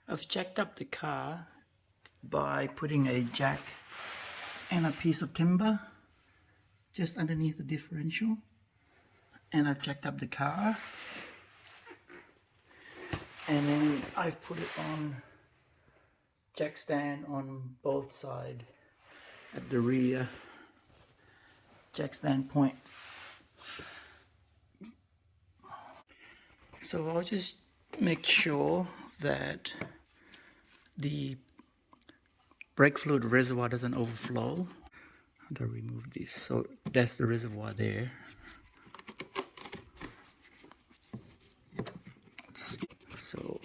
I've jacked up the car by putting a jack and a piece of timber just underneath the differential, and I've jacked up the car, and then I've put it on jack stand on both sides at the rear jack stand point. So I'll just make sure that the brake fluid reservoir doesn't overflow. How do I remove this? So that's the reservoir there. So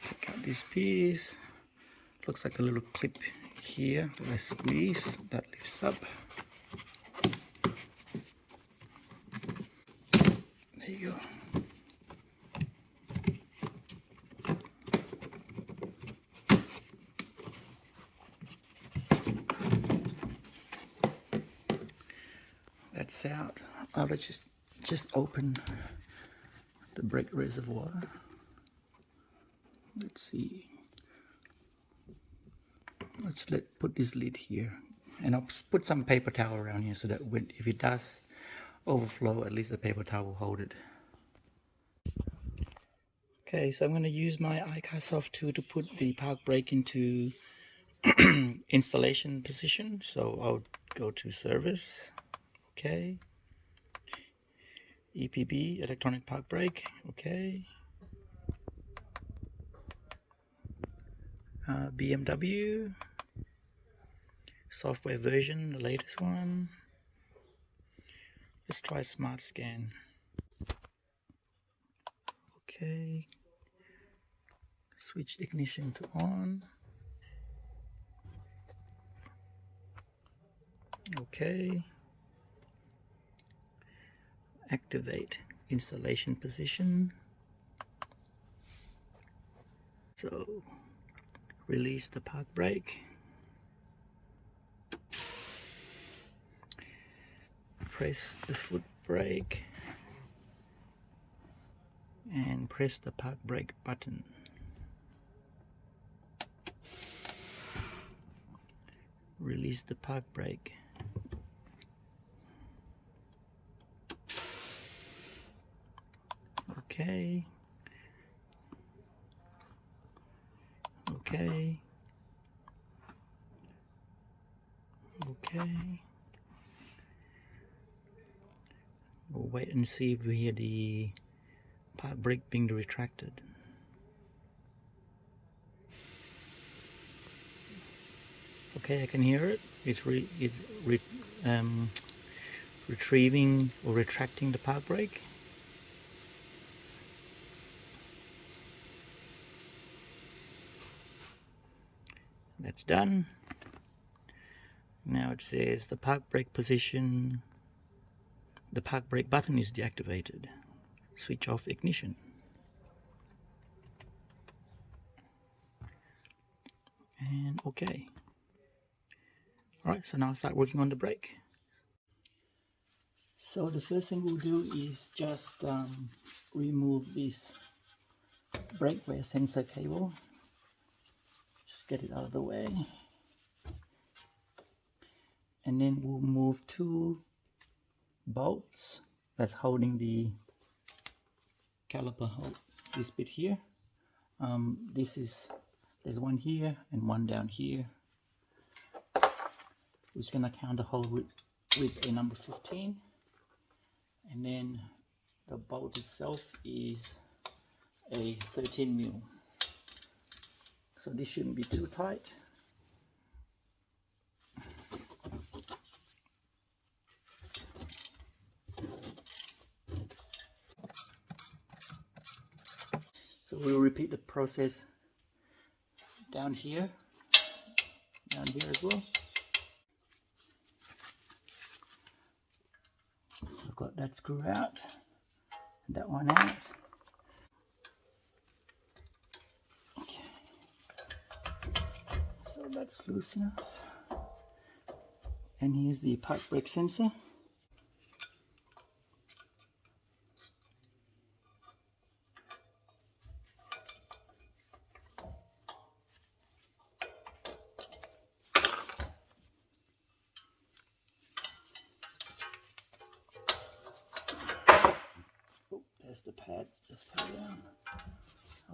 take out this piece. Looks like a little clip here that I squeeze, that lifts up. There you go. That's out. I'll just open the brake reservoir. Let's see. Let's put this lid here, and I'll put some paper towel around here so that if it does overflow, at least the paper towel will hold it. Okay, so I'm going to use my iCarsoft tool to put the park brake into installation position. So I'll go to service. Okay. EPB, electronic park brake. Okay. BMW software version, the latest one. Let's try smart scan. Okay. Switch ignition to on. Okay. Activate installation position. So release the park brake. Press the foot brake and press the park brake button. Release the park brake. Okay. Okay. Okay. We'll wait and see if we hear the park brake being retracted. Okay, I can hear it. It's retrieving or retracting the park brake. That's done. Now it says the park brake position, the park brake button is deactivated. Switch off ignition. And okay. Alright, so now I'll start working on the brake. So the first thing we'll do is just remove this brake wear sensor cable. Just get it out of the way. And then we'll move two bolts that's holding the caliper, this bit here. There's one here and one down here. We're just gonna count the hole with a number 15, and then the bolt itself is a 13 mil. So this shouldn't be too tight. So we'll repeat the process down here as well. So I've got that screw out and that one out. Okay. So that's loose enough. And here's the park brake sensor.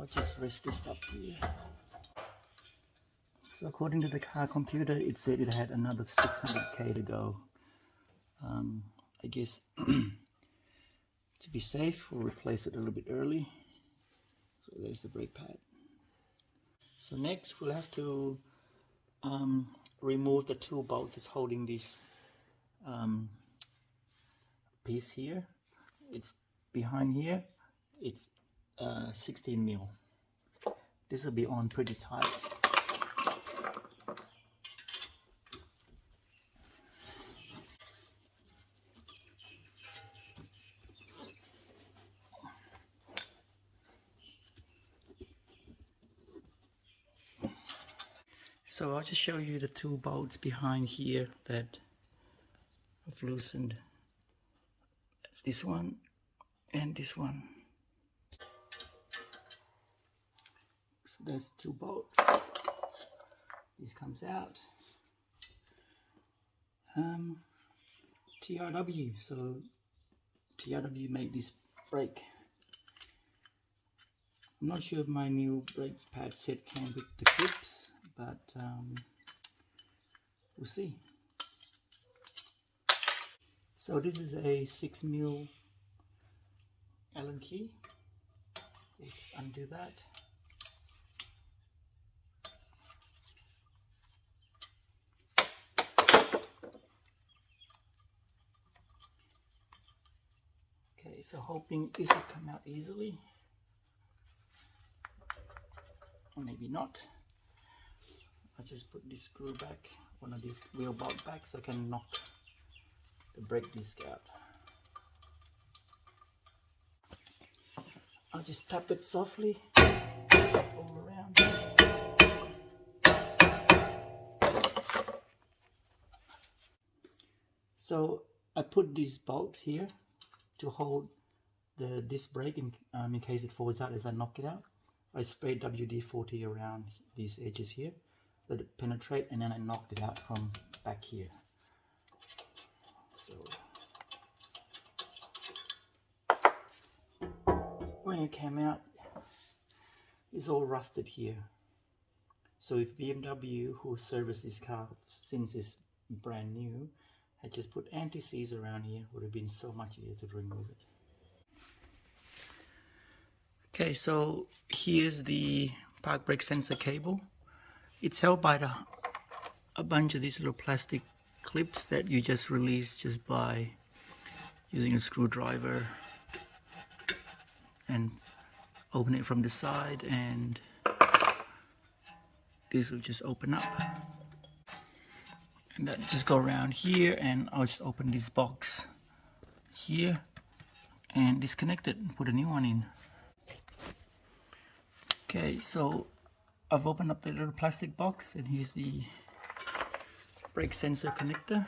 I'll just rest this up here. So according to the car computer, it said it had another 600k to go. I guess to be safe, we'll replace it a little bit early. So there's the brake pad. So next we'll have to remove the two bolts that's holding this piece here. It's behind here. It's 16 mil. This will be on pretty tight. So I'll just show you the two bolts behind here that I've loosened. That's this one and this one. So there's two bolts. This comes out. TRW. So TRW made this brake. I'm not sure if my new brake pad set came with the clips, but we'll see. So this is a 6 mil Allen key. We'll just undo that. Okay, so hoping this will come out easily. Or maybe not. I'll just put this screw back, one of these wheel bolt back, so I can knock the brake disc out. I'll just tap it softly all around. So I put this bolt here to hold the disc brake in case it falls out as I knock it out. I sprayed WD-40 around these edges here, let it penetrate, and then I knocked it out from back here. So when it came out, it's all rusted here. So if BMW, who serviced this car since it's brand new, had just put anti-seize around here, it would have been so much easier to remove it. Okay, so here's the park brake sensor cable. It's held by a bunch of these little plastic clips that you just release just by using a screwdriver and open it from the side, and this will just open up. And that just go around here, and I'll just open this box here and disconnect it and put a new one in. Okay, so I've opened up the little plastic box, and here's the brake sensor connector.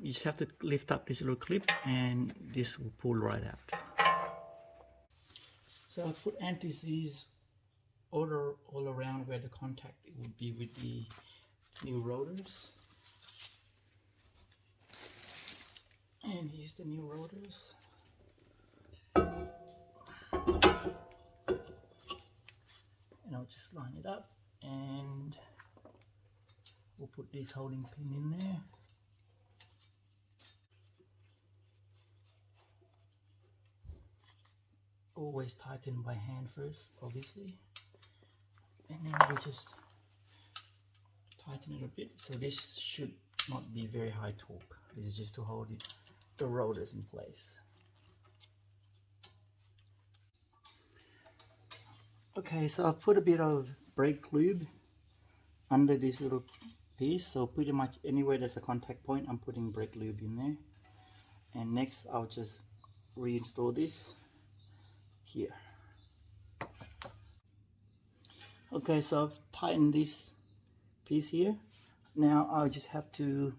You just have to lift up this little clip and this will pull right out. So I'll put anti-seize all around where the contact would be with the new rotors. And here's the new rotors. And I'll just line it up, and we'll put this holding pin in there. Always tighten by hand first, obviously. And then we'll just tighten it a bit. So this should not be very high torque. This is just to hold the rotors in place. Okay, so I've put a bit of brake lube under this little piece. So pretty much anywhere there's a contact point, I'm putting brake lube in there. And next I'll just reinstall this here. Okay, so I've tightened this piece here. Now I'll just have to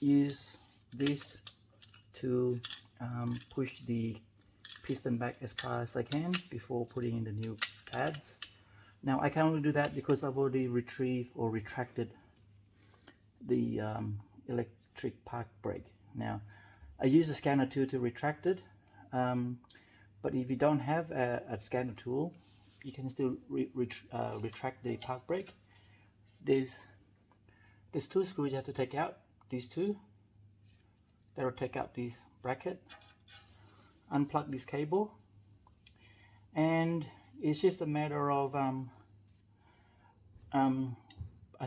use this to push the piston back as far as I can before putting in the new pads. Now I can only do that because I've already retrieved or retracted the electric park brake. Now I use a scanner tool to retract it, But if you don't have a scanner tool, you can still retract the park brake. There's 2 screws you have to take out. These 2. That'll take out this bracket. Unplug this cable, and it's just a matter of I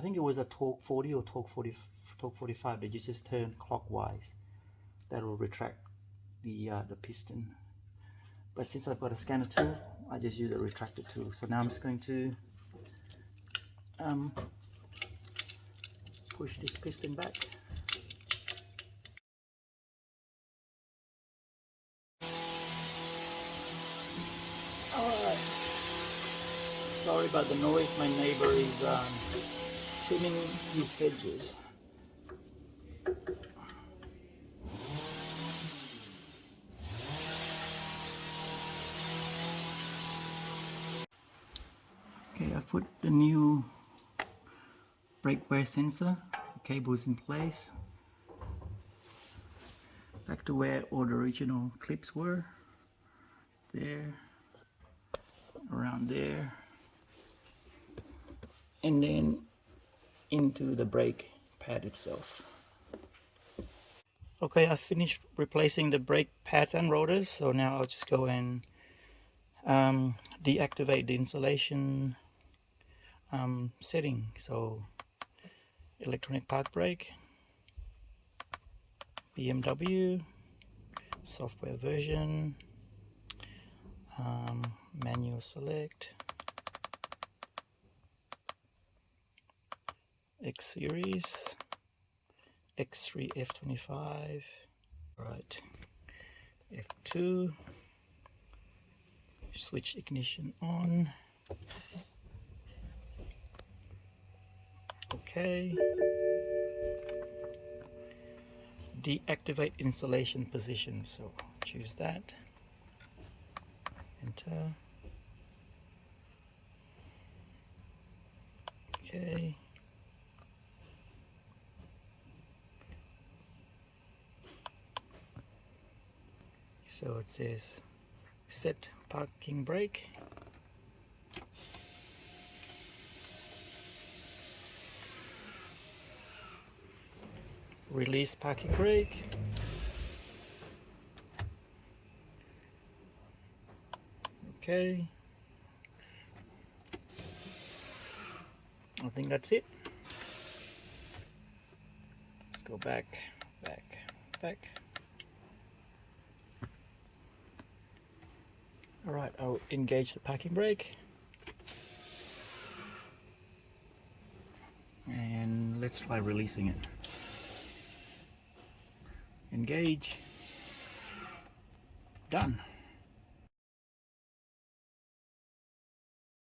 think it was a torque 40 or torque 45 that you just turn clockwise. That will retract the piston. But since I've got a scanner tool, I just use a retractor tool. So now I'm just going to push this piston back. Alright. Sorry about the noise, my neighbor is trimming his hedges. Okay, I've put the new brake wear sensor, the cable is in place. Back to where all the original clips were. There, around there, and then into the brake pad itself. Okay, I finished replacing the brake pads and rotors, so now I'll just go and deactivate the insulation setting. So electronic park brake, BMW, software version, manual select, X series, X3 F25, right, F2, switch ignition on, okay, deactivate installation position, so choose that, enter, okay. So it says set parking brake. Release parking brake. Okay. I think that's it. Let's go back. Alright, I'll engage the parking brake. And let's try releasing it. Engage. Done.